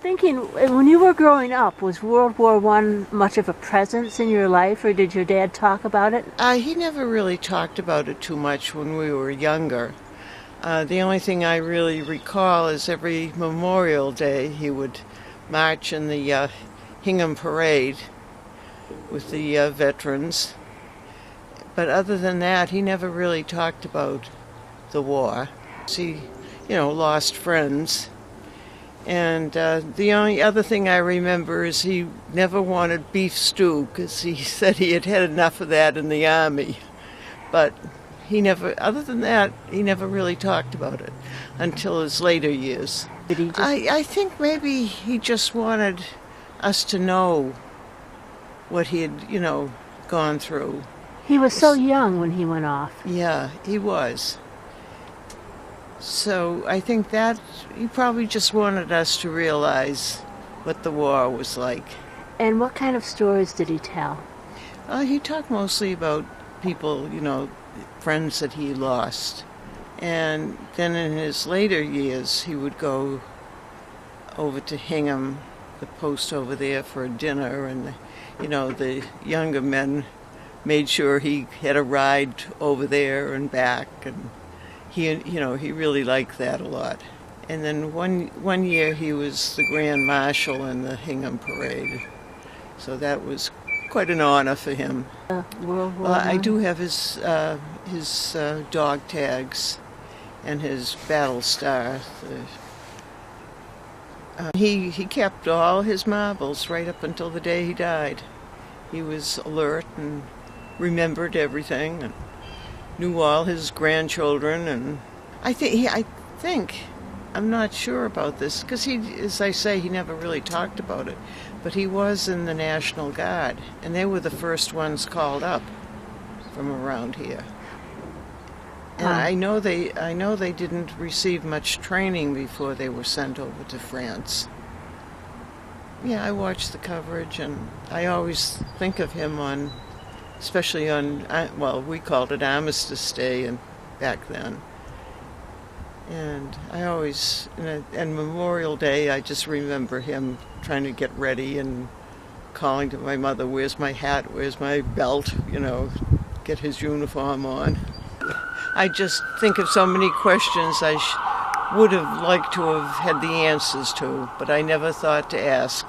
thinking, when you were growing up, was World War I much of a presence in your life, or did your dad talk about it? He never really talked about it too much when we were younger. The only thing I really recall is every Memorial Day he would march in the Hingham Parade with the veterans. But other than that, he never really talked about the war. He, lost friends. And the only other thing I remember is he never wanted beef stew because he said he had had enough of that in the Army. But other than that, he never really talked about it until his later years. Did he just... I think maybe he just wanted us to know what he had, gone through. He was so young when he went off. Yeah, he was. So I think that he probably just wanted us to realize what the war was like. And what kind of stories did he tell? He talked mostly about people, friends that he lost. And then in his later years, he would go over to Hingham, the post over there, for a dinner. And, the younger men made sure he had a ride over there and back. And he really liked that a lot. And then one year he was the Grand Marshal in the Hingham Parade. So that was quite an honor for him. World War I? I do have his dog tags and his battle star. He kept all his marbles right up until the day he died. He was alert and remembered everything and knew all his grandchildren. And I think I'm not sure about this because as I say, he never really talked about it. But he was in the National Guard, and they were the first ones called up from around here. And I know they didn't receive much training before they were sent over to France. Yeah, I watched the coverage, and I always think of him especially on, we called it Armistice Day and back then. And and Memorial Day, I just remember him trying to get ready and calling to my mother, "Where's my hat? Where's my belt?" Get his uniform on. I just think of so many questions I would have liked to have had the answers to, but I never thought to ask.